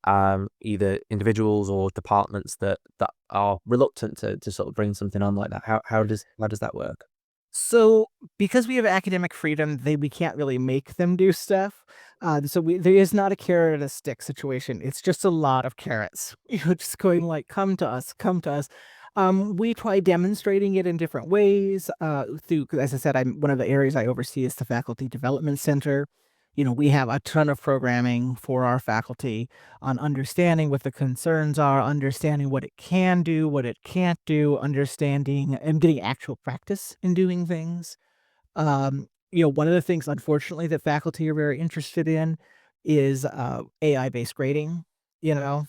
either individuals or departments that are reluctant to sort of bring something on like that? How does that work? So, because we have academic freedom, we can't really make them do stuff. There is not a carrot and a stick situation. It's just a lot of carrots. Just going like, come to us, come to us. We try demonstrating it in different ways. 'Cause as I said, one of the areas I oversee is the Faculty Development Center. We have a ton of programming for our faculty on understanding what the concerns are, understanding what it can do, what it can't do, understanding and getting actual practice in doing things. One of the things, unfortunately, that faculty are very interested in is AI-based grading, you know,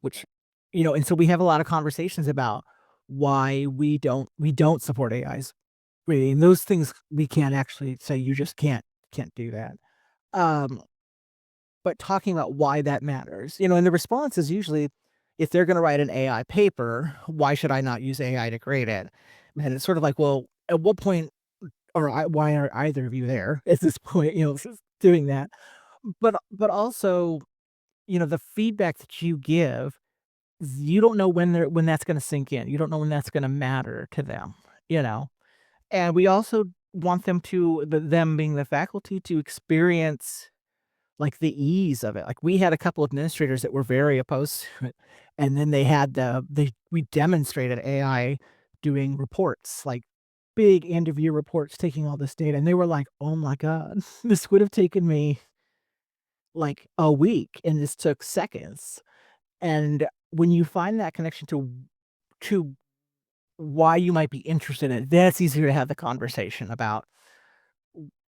which, and so we have a lot of conversations about why we don't support AIs grading. Those things we can't actually say you just can't do that. Um, but talking about why that matters, and the response is usually, if they're going to write an AI paper, why should I not use AI to grade it? And it's sort of like, well, at what point, why are either of you there at this point, doing that? But also, the feedback that you give, you don't know when that's going to sink in. You don't know when that's going to matter to them, you know. And we also want them being the faculty, to experience like the ease of it. Like, we had a couple administrators that were very opposed to it, and then we demonstrated AI doing reports, like big end of year reports, taking all this data, and they were like, "Oh my god, this would have taken me like a week, and this took seconds." And when you find that connection to why you might be interested in it, that's easier to have the conversation about.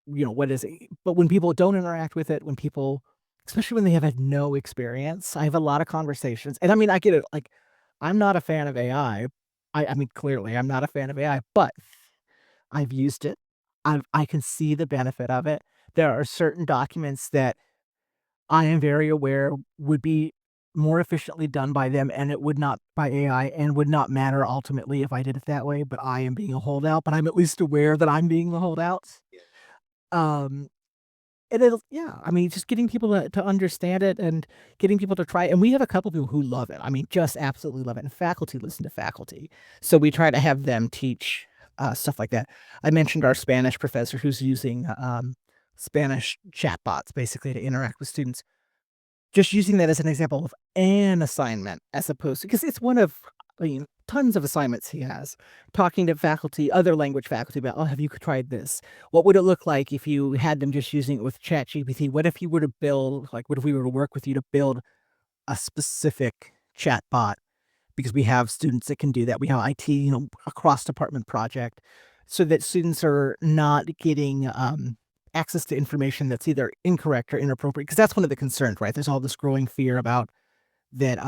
What is it? But when people don't interact with it, when people, especially when they have had no experience, I have a lot of conversations. And I mean, I get it. Like, I'm not a fan of AI. I mean, clearly, I'm not a fan of AI, but I've used it. I can see the benefit of it. There are certain documents that I am very aware would be more efficiently done by them, and it would not by AI, and would not matter ultimately if I did it that way. But I am being a holdout, but I'm at least aware that I'm being the holdout. Um, And yeah, I mean, just getting people to understand it, and getting people to try it. And we have a couple people who love it. I mean, just absolutely love it. And faculty listen to faculty. So we try to have them teach stuff like that. I mentioned our Spanish professor who's using Spanish chatbots basically to interact with students. Just using that as an example of an assignment, as opposed to, because it's one of, I mean, tons of assignments he has, talking to faculty, other language faculty about, "Oh, have you tried this? What would it look like if you had them just using it with ChatGPT? What if you were to build, like, what if we were to work with you to build a specific chatbot?" Because we have students that can do that. We have IT, a cross-department project, so that students are not getting access to information that's either incorrect or inappropriate. Because that's one of the concerns, right? There's all this growing fear about that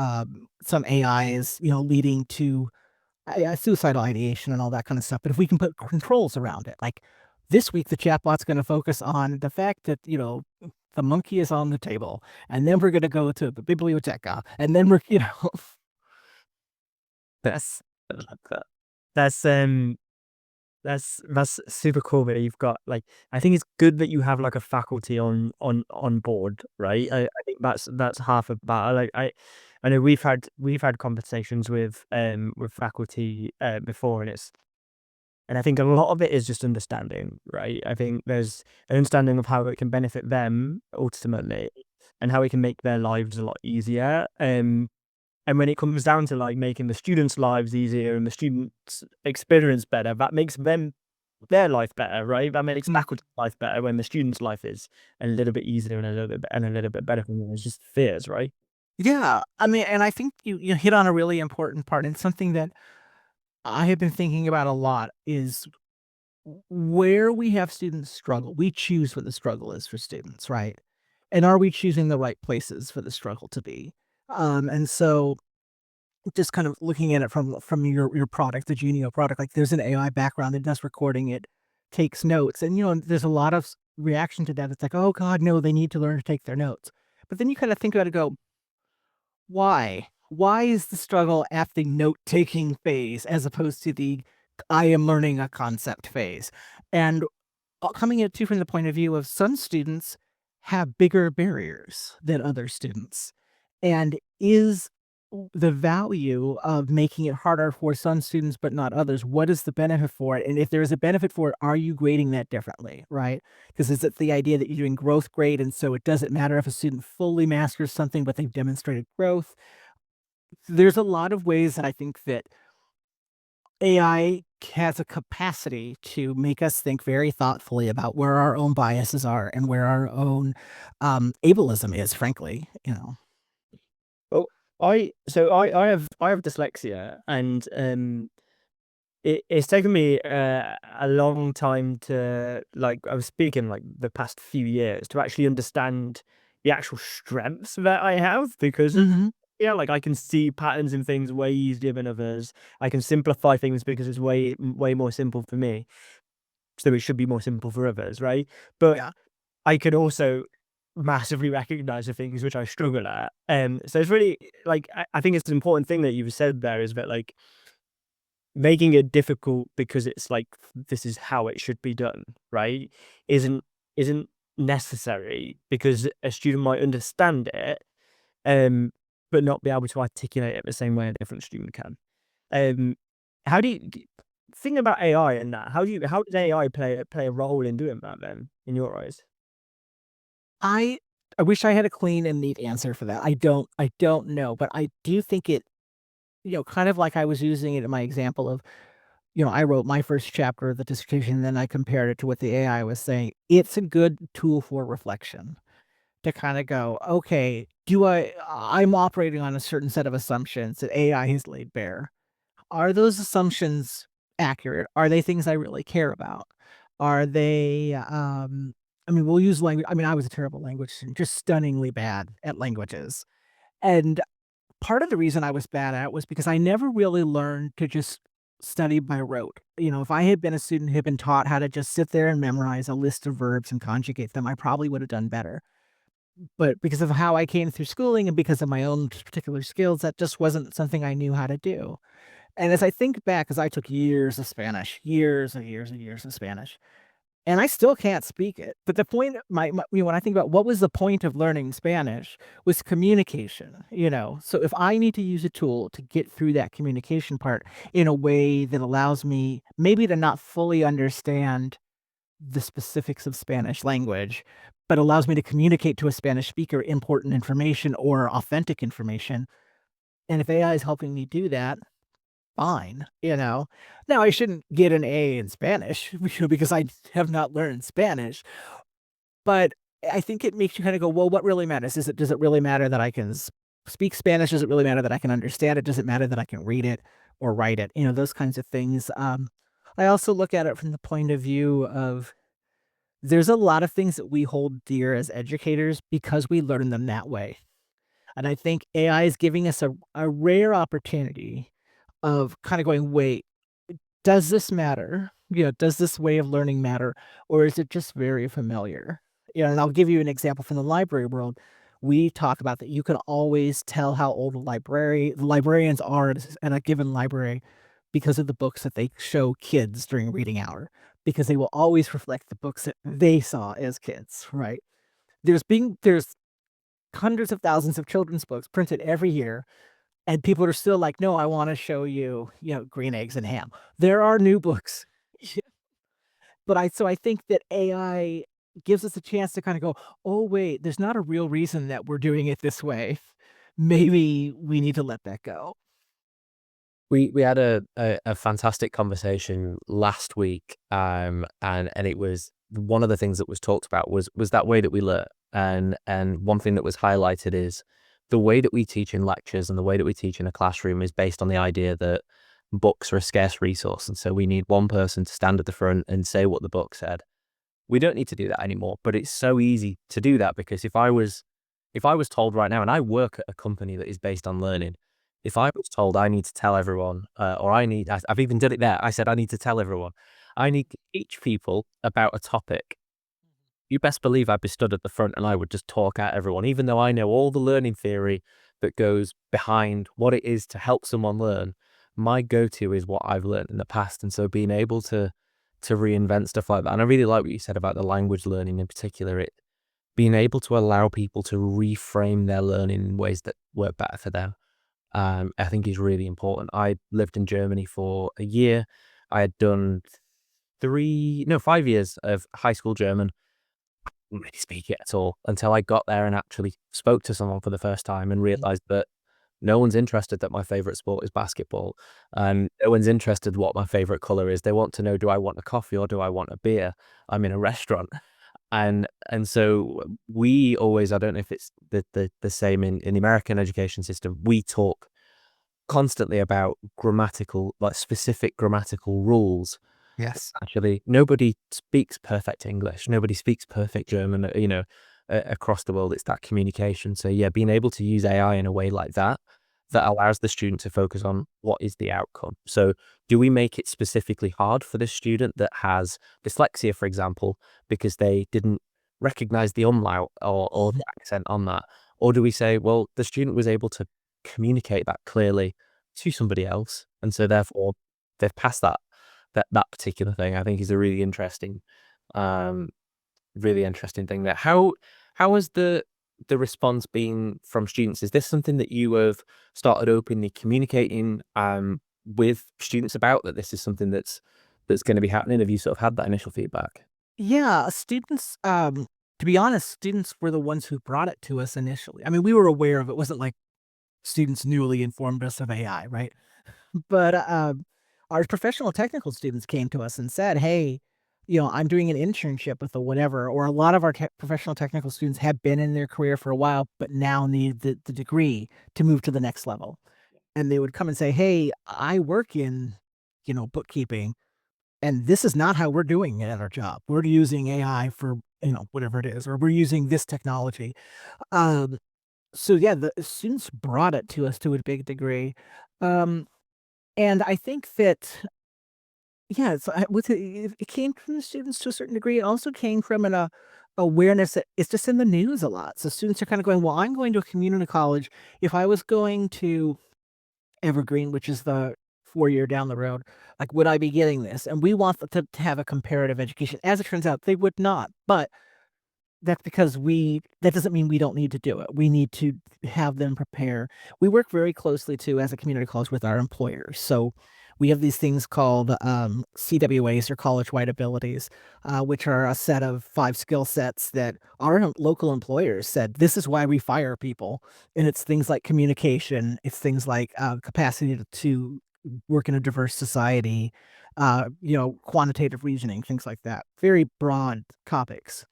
some AI is, leading to suicidal ideation and all that kind of stuff. But if we can put controls around it, like this week, the chatbot's going to focus on the fact that, the monkey is on the table, and then we're going to go to the biblioteca, and then That's that's um that's super cool that you've got, like, I think it's good that you have like a faculty on board, right? I think that's half of that. Like, I know we've had conversations with faculty before, and I think a lot of it is just understanding, right? I think there's an understanding of how it can benefit them ultimately, and how it can make their lives a lot easier. And when it comes down to like making the students' lives easier and the students' experience better, that makes their life better, right? That makes Mm. faculty life better when the student's life is a little bit easier and a little bit better for them. It's just fears, right? Yeah, I mean, and I think you hit on a really important part, and something that I have been thinking about a lot is where we have students struggle. We choose what the struggle is for students, right? And are we choosing the right places for the struggle to be? And so, just kind of looking at it from your product, the Genio product, like there's an AI background that does recording, it takes notes, and there's a lot of reaction to that. It's like, oh God, no, they need to learn to take their notes. But then you kind of think about it, go, Why is the struggle at the note-taking phase as opposed to the I am learning a concept phase? And coming at it too from the point of view of some students have bigger barriers than other students. And is the value of making it harder for some students but not others, what is the benefit for it? And if there is a benefit for it, are you grading that differently, right? Because is it the idea that you're doing growth grade and so it doesn't matter if a student fully masters something but they've demonstrated growth? There's a lot of ways that I think that AI has a capacity to make us think very thoughtfully about where our own biases are and where our own ableism is, frankly, you know. Well, I have dyslexia, and it's taken me a long time to, like, I was speaking, like, the past few years, to actually understand the actual strengths that I have, because Mhm. yeah, like, I can see patterns in things way easier than others. I can simplify things because it's way more simple for me, so it should be more simple for others, right? But Yeah. I can also massively recognize the things which I struggle at. So it's really, like, I think it's an important thing that you've said there, is that, like, making it difficult because it's like this is how it should be done, right? Isn't necessary, because a student might understand it, um, but not be able to articulate it the same way a different student can. Um, how do you think about AI and that? How does AI play a role in doing that then, in your eyes? I I wish I had a clean and neat answer for that. I don't know, but I do think it, kind of like I was using it in my example of, I wrote my first chapter of the dissertation, and then I compared it to what the AI was saying. It's a good tool for reflection to kind of go, okay, I'm operating on a certain set of assumptions that AI has laid bare. Are those assumptions accurate? Are they things I really care about? Are they, I mean, we'll use language. I mean, I was a terrible language student, just stunningly bad at languages. And part of the reason I was bad at it was because I never really learned to just study by rote. If I had been a student who had been taught how to just sit there and memorize a list of verbs and conjugate them, I probably would have done better. But because of how I came through schooling and because of my own particular skills, that just wasn't something I knew how to do. And as I think back, because I took years of Spanish, years and years and years of Spanish, and I still can't speak it. But the point, when I think about what was the point of learning Spanish, was communication. So if I need to use a tool to get through that communication part in a way that allows me maybe to not fully understand the specifics of Spanish language, but allows me to communicate to a Spanish speaker important information or authentic information, and if AI is helping me do that, fine. Now I shouldn't get an A in Spanish, because I have not learned Spanish, but I think it makes you kinda go, "Well, what really matters? Does it really matter that I can speak Spanish? Does it really matter that I can understand it? Does it matter that I can read it or write it?" Those kinds of things. I also look at it from the point of view of there's a lot of things that we hold dear as educators because we learn them that way, and I think AI is giving us a rare opportunity of kinda going, "Wait, does this matter? Does this way of learning matter, or is it just very familiar?" And I'll give you an example from the library world. We talk about that you can always tell how old the librarians are at a given library because of the books that they show kids during reading hour, because they will always reflect the books that they saw as kids, right? There's hundreds of thousands of children's books printed every year, and people are still like, "No, I wanna show you, green eggs and ham." There are new books. But I think that AI gives us a chance to kinda go, "Oh, wait, there's not a real reason that we're doing it this way. Maybe we need to let that go." We had a fantastic conversation last week, and it was one of the things that was talked about was that way that we learn, and one thing that was highlighted is the way that we teach in lectures and the way that we teach in a classroom is based on the idea that books are a scarce resource, and so we need one person to stand at the front and say what the book said. We don't need to do that anymore, but it's so easy to do that, because if I was told right now, and I work at a company that is based on learning, if I was told I need to tell everyone, or I've even done it there. I said I need to tell everyone, I need to teach people about a topic. You best believe I'd be stood at the front and I would just talk at everyone, even though I know all the learning theory, that goes behind what it is to help someone learn, my go-to is what I've learned in the past. And so being able to reinvent stuff like that. And I really like what you said about the language learning in particular, it being able to allow people to reframe their learning in ways that work better for them. I think is really important. I lived in Germany for a year. I had done 5 years of high school German. I didn't really speak it at all until I got there and actually spoke to someone for the first time and realized that no one's interested that my favorite sport is basketball, and no one's interested what my favorite color is. They want to know, do I want a coffee or do I want a beer? I'm in a restaurant. And so we always, I don't know if it's the same in the American education system, we talk constantly about grammatical, like specific grammatical rules. Yes. Actually, nobody speaks perfect English. Nobody speaks perfect German, across the world. It's that communication. So yeah, being able to use AI in a way like that, that allows the student to focus on what is the outcome. So do we make it specifically hard for the student that has dyslexia, for example, because they didn't recognize the umlaut or the accent on that? Or do we say, well, the student was able to communicate that clearly to somebody else, and so therefore they've passed that particular thing? I think is a um, really interesting thing there. How has the response been from students? Is this something that you have started openly communicating with students about, that this is something that's going to be happening? Have you sort of had that initial feedback? Yeah, students, to be honest, students were the ones who brought it to us initially. I mean, we were aware of it. It wasn't like students newly informed us of AI, right? But, our professional technical students came to us and said, "Hey, I'm doing an internship with a whatever," or a lot of our professional technical students have been in their career for a while, but now need the degree to move to the next level. And they would come and say, "Hey, I work in, bookkeeping, and this is not how we're doing it at our job. We're using AI for, whatever it is, or we're using this technology." Um, so yeah, the students brought it to us to a big degree. Um, and I think that, yeah, it came from the students to a certain degree. It also came from an awareness that it's just in the news a lot. So students are kind of going, well, I'm going to a community college. If I was going to Evergreen, which is the 4 year down the road, like, would I be getting this? And we want them to have a comparative education. As it turns out, they would not. But that's because that doesn't mean we don't need to do it. We need to have them prepare. We work very closely too as a community college with our employers. So we have these things called CWAs, or college-wide abilities, which are a set of 5 skill sets that our local employers said, this is why we fire people. And it's things like communication. It's things like capacity to work in a diverse society, quantitative reasoning, things like that. Very broad topics.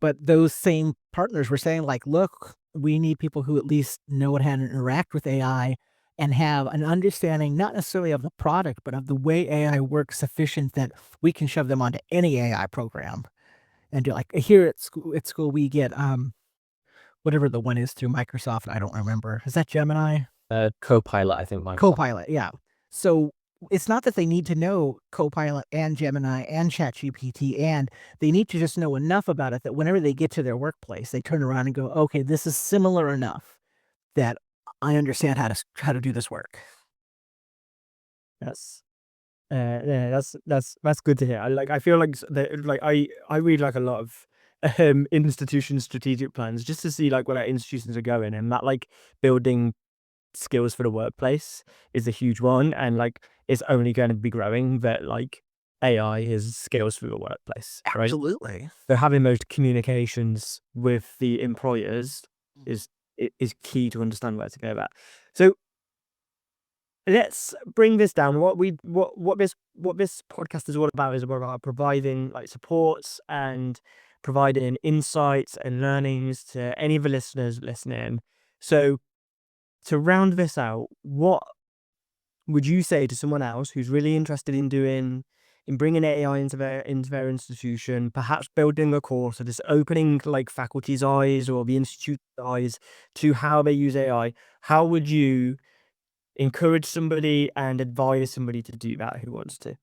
But those same partners were saying, like, "Look, we need people who at least know how to interact with AI and have an understanding, not necessarily of the product, but of the way AI works sufficient that we can shove them onto any AI program." And do, like, here at school, we get, whatever the one is through Microsoft, I don't remember. Is that Gemini? Copilot, I think Microsoft. Copilot, yeah. So, it's not that they need to know Copilot and Gemini and ChatGPT, and they need to just know enough about it that whenever they get to their workplace, they turn around and go, "Okay, this is similar enough that I understand how to do this work." Yes. Yeah, that's good to hear. I feel like I read like a lot of institution strategic plans just to see like where our institutions are going, and that like building skills for the workplace is a huge one, and like it's only going to be growing, that like AI is skills for the workplace, right? Absolutely. So having those communications with the employers is is key to understand where to go about. So let's bring this down. What this podcast is all about is about providing like supports and providing insights and learnings to any of the listeners listening. So to round this out, what would you say to someone else who's really interested in bringing AI into their institution, perhaps building a course or just opening like faculty's eyes or the institute's eyes to how they use AI? How would you encourage somebody and advise somebody to do that who wants to?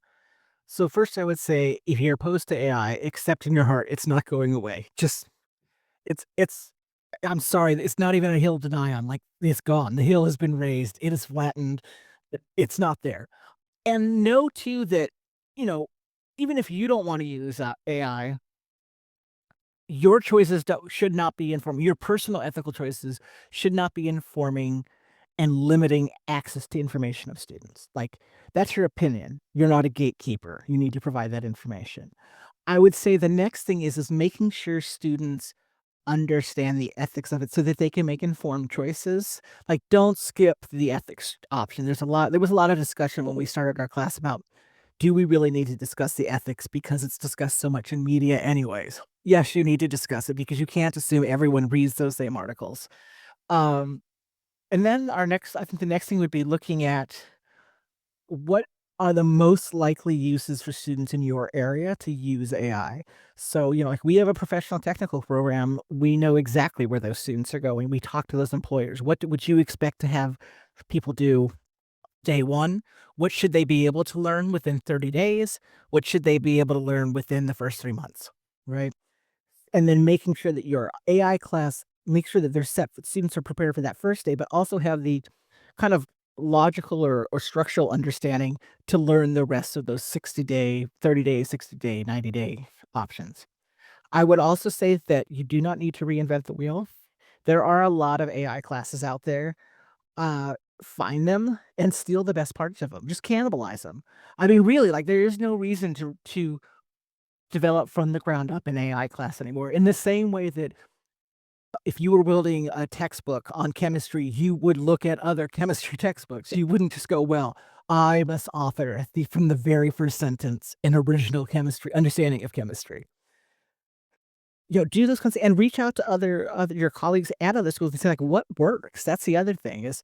So first I would say, if you're opposed to AI, accept in your heart it's not going away. Just it's I'm sorry, it's not even a hill to die on. Like, it's gone. The hill has been raised. It is flattened. It's not there. And know too that, you know, even if you don't want to use AI, your choices should not be informing your personal ethical choices should not be informing and limiting access to information of students. Like, that's your opinion. You're not a gatekeeper. You need to provide that information. I would say the next thing is making sure students understand the ethics of it so that they can make informed choices. Like, don't skip the ethics option. There was a lot of discussion when we started our class about, do we really need to discuss the ethics because it's discussed so much in media anyways? Yes, you need to discuss it because you can't assume everyone reads those same articles. Um, and then I think the next thing would be looking at what are the most likely uses for students in your area to use AI. So, like, we have a professional technical program. We know exactly where those students are going. We talk to those employers. Would you expect to have people do day one? What should they be able to learn within 30 days? What should they be able to learn within the first 3 months? Right. And then making sure that your AI class, make sure that they're set, that students are prepared for that first day, but also have the kind of logical or structural understanding to learn the rest of those 60-day, 30-day, 60-day, 90-day options. I would also say that you do not need to reinvent the wheel. There are a lot of AI classes out there. Find them and steal the best parts of them. Just cannibalize them. I mean, really, like, there is no reason to develop from the ground up an AI class anymore. In the same way that if you were building a textbook on chemistry, you would look at other chemistry textbooks. You wouldn't just go, well, I must author from the very first sentence an original chemistry understanding of chemistry. Do those kinds of, and reach out to other your colleagues at other schools and say, like, what works. That's the other thing is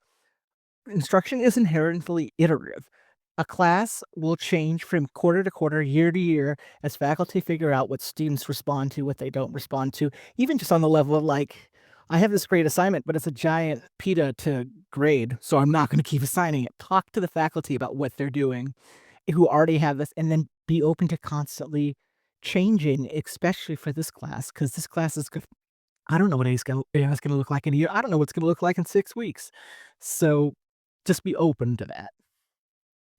instruction is inherently iterative. A class will change from quarter to quarter, year to year, as faculty figure out what students respond to, what they don't respond to, even just on the level of, like, I have this great assignment, but it's a giant PITA to grade, so I'm not going to keep assigning it. Talk to the faculty about what they're doing who already have this, and then be open to constantly changing, especially for this class, because this class is good. I don't know what AI is gonna look like in a year. I don't know what's gonna look like in 6 weeks. So, just be open to that.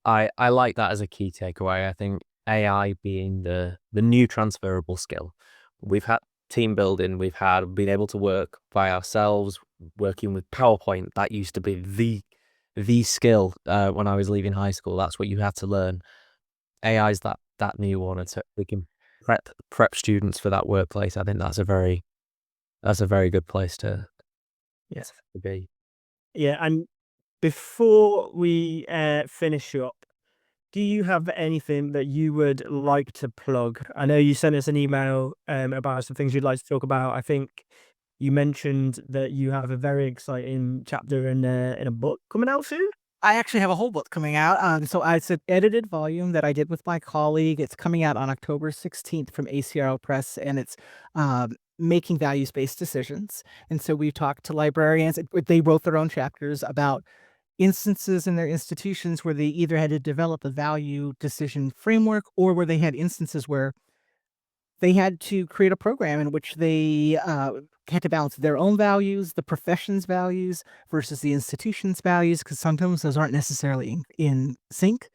I like that as a key takeaway. I think AI being the new transferable skill. We've had team building, we've had been able to work by ourselves, working with PowerPoint. That used to be the skill when I was leaving high school. That's what you had to learn. AI is that new one, and so we can prep students for that workplace. I think that's a very good place to Yes. be. Yeah, and before we finish up, do you have anything that you would like to plug? I know you sent us an email about some things you'd like to talk about. I think you mentioned that you have a very exciting chapter in a book coming out soon. I actually have a whole book coming out. So it's an edited volume that I did with my colleague. It's coming out on October 16th from ACRL Press, and it's making values-based decisions. And so we've talked to librarians. They wrote their own chapters about instances in their institutions where they either had to develop a value decision framework or where they had instances where they had to create a program in which they had to balance their own values, the profession's values versus the institution's values, because sometimes those aren't necessarily in sync.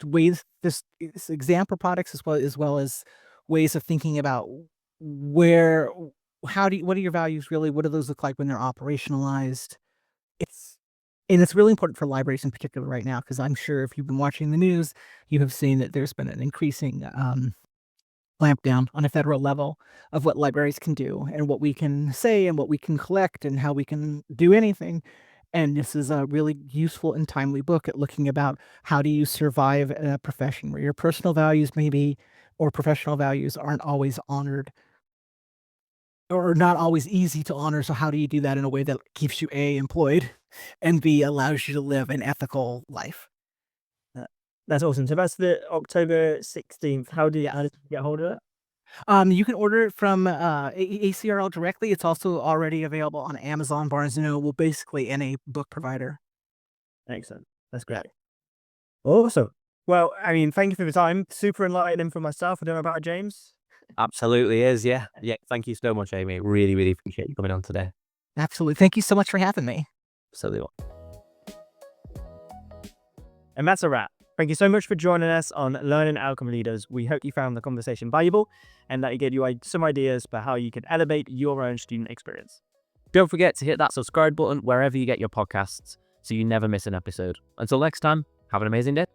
Ways this example products as well as ways of thinking about where what are your values really? What do those look like when they're operationalized? It's it's really important for libraries in particular right now because I'm sure if you've been watching the news, you have seen that there's been an increasing clamp down on a federal level of what libraries can do and what we can say and what we can collect and how we can do anything. And this is a really useful and timely book at looking about how do you survive in a profession where your personal values maybe or professional values aren't always honored or not always easy to honor. So how do you do that in a way that keeps you A, employed, and B, allows you to live an ethical life? Uh, That's awesome. So that's the October 16th. How Yeah. did you get hold of it? You can order it from ACRL directly. It's also already available on Amazon, Barnes& and Noble, basically any book provider. Excellent. That's Yeah. great. Awesome. Well, I mean, thank you for the time. Super enlightening for myself. I don't know about James. Absolutely is, yeah. Yeah, thank you so much, Amy. Really, really appreciate you coming on today. Absolutely. Thank you so much for having me. Absolutely. And that's a wrap. Thank you so much for joining us on Learning Outcome Leaders. We hope you found the conversation valuable and that it gave you some ideas for how you can elevate your own student experience. Don't forget to hit that subscribe button wherever you get your podcasts so you never miss an episode. Until next time, have an amazing day.